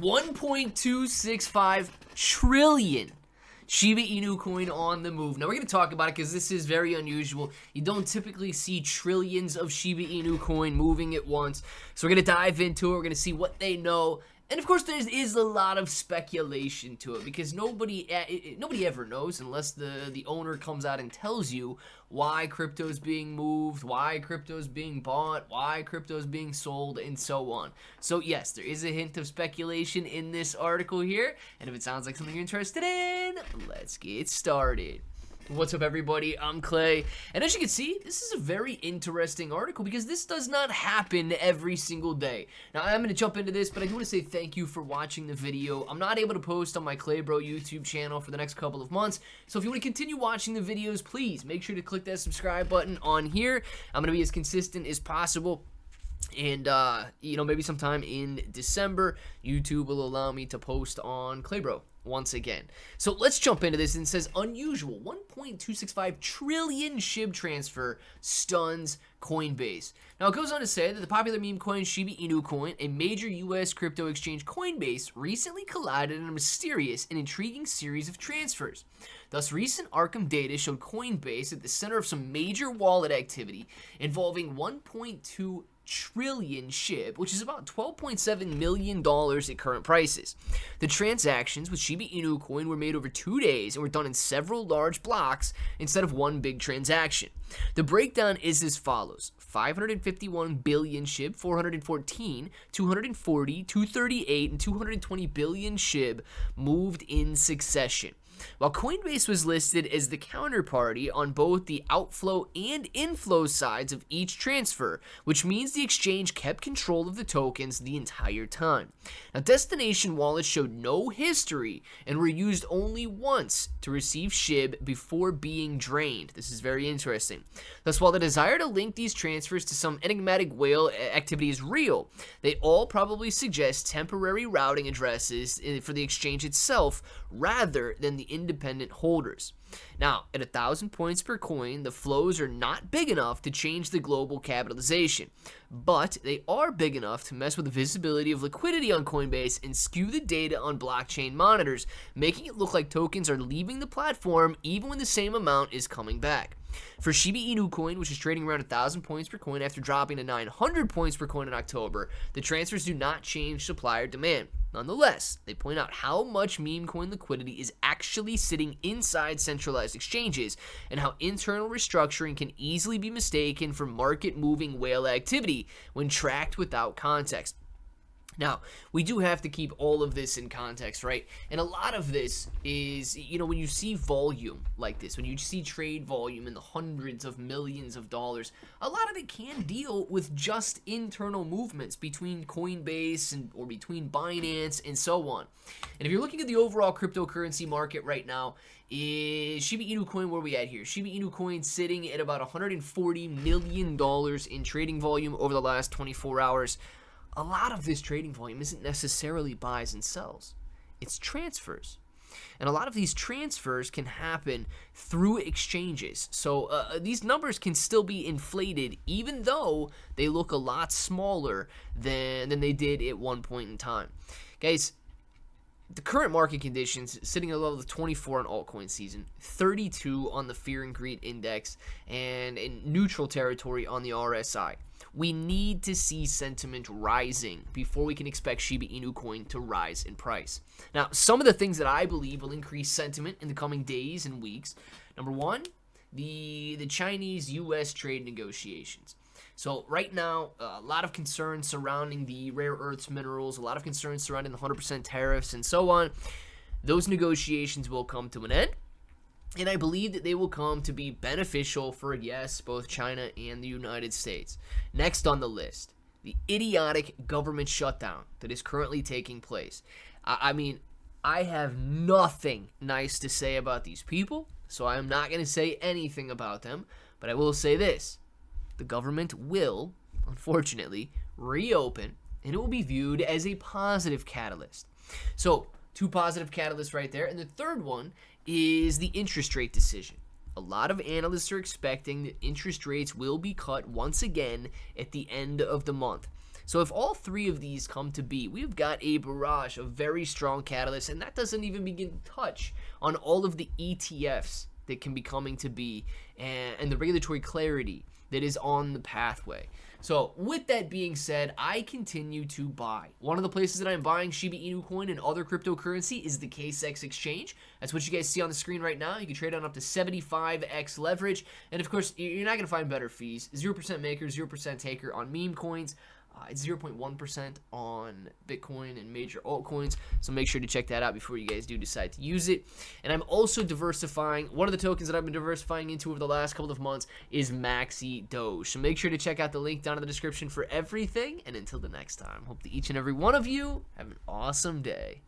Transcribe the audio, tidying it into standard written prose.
1.265 trillion Shiba Inu coin on the move. Now we're going to talk about it because this is very unusual. You don't typically see trillions of Shiba Inu coin moving at once. So we're going to dive into it. We're going to see what they know. And of course, there is a lot of speculation to it because nobody ever knows unless the owner comes out and tells you why crypto is being moved, why crypto is being bought, why crypto is being sold, and so on. So yes, there is a hint of speculation in this article here. And if it sounds like something you're interested in, let's get started. What's up, everybody? I'm Clay, and as you can see, this is a very interesting article because this does not happen every single day. Now, I'm going to jump into this, but I do want to say thank you for watching the video. I'm not able to post on my Clay Bro YouTube channel for the next couple of months, so if you want to continue watching the videos, please make sure to click that subscribe button on here. I'm going to be as consistent as possible. And, maybe sometime in December, YouTube will allow me to post on Claybro once again. So let's jump into this. And it says, unusual 1.265 trillion SHIB transfer stuns Coinbase. Now, it goes on to say that the popular meme coin Shiba Inu coin, a major U.S. crypto exchange Coinbase, recently collided in a mysterious and intriguing series of transfers. Thus, recent Arkham data showed Coinbase at the center of some major wallet activity involving 1.2 trillion SHIB, which is about $12.7 million at current prices. The transactions with Shiba Inu coin were made over 2 days and were done in several large blocks instead of one big transaction. The breakdown is as follows: 551 billion SHIB, 414, 240, 238, and 220 billion SHIB moved in succession. While Coinbase was listed as the counterparty on both the outflow and inflow sides of each transfer, which means the exchange kept control of the tokens the entire time. Now, destination wallets showed no history and were used only once to receive SHIB before being drained. This is very interesting. Thus, while the desire to link these transfers to some enigmatic whale activity is real, they all probably suggest temporary routing addresses for the exchange itself rather than the independent holders. Now, at 1,000 points per coin, the flows are not big enough to change the global capitalization, but they are big enough to mess with the visibility of liquidity on Coinbase and skew the data on blockchain monitors, making it look like tokens are leaving the platform even when the same amount is coming back. For Shiba Inu coin, which is trading around 1,000 points per coin after dropping to 900 points per coin in October, the transfers do not change supply or demand. Nonetheless, they point out how much meme coin liquidity is actually sitting inside centralized exchanges and how internal restructuring can easily be mistaken for market-moving whale activity when tracked without context. Now, we do have to keep all of this in context, right? And a lot of this is, when you see volume like this, when you see trade volume in the hundreds of millions of dollars, a lot of it can deal with just internal movements between Coinbase or between Binance and so on. And if you're looking at the overall cryptocurrency market right now, is Shiba Inu coin, where are we at here? Shiba Inu coin sitting at about $140 million in trading volume over the last 24 hours. A lot of this trading volume isn't necessarily buys and sells. It's transfers. And a lot of these transfers can happen through exchanges. So these numbers can still be inflated even though they look a lot smaller than they did at one point in time. Guys, the current market conditions sitting at a level of 24 on altcoin season, 32 on the Fear and Greed Index, and in neutral territory on the RSI. We need to see sentiment rising before we can expect Shiba Inu coin to rise in price. Now, some of the things that I believe will increase sentiment in the coming days and weeks. Number one, the Chinese-U.S. trade negotiations. So right now, a lot of concerns surrounding the rare earths minerals, a lot of concerns surrounding the 100% tariffs and so on. Those negotiations will come to an end. And I believe that they will come to be beneficial for, yes, both China and the United States. Next on the list, the idiotic government shutdown that is currently taking place. I have nothing nice to say about these people, so I'm not going to say anything about them. But I will say this. The government will, unfortunately, reopen, and it will be viewed as a positive catalyst. So, two positive catalysts right there. And the third one is the interest rate decision. A lot of analysts are expecting that interest rates will be cut once again at the end of the month. So if all three of these come to be, we've got a barrage of very strong catalysts, and that doesn't even begin to touch on all of the ETFs that can be coming to be and the regulatory clarity that is on the pathway. So with that being said, I continue to buy. One of the places that I'm buying Shiba Inu coin and other cryptocurrency is the KCEX exchange. That's what you guys see on the screen right now. You can trade on up to 75x leverage. And of course, you're not going to find better fees. 0% maker, 0% taker on meme coins. It's 0.1% on Bitcoin and major altcoins, so make sure to check that out before you guys do decide to use it. And I'm also diversifying. One of the tokens that I've been diversifying into over the last couple of months is Maxi Doge. So make sure to check out the link down in the description for everything. And until the next time, hope that each and every one of you have an awesome day.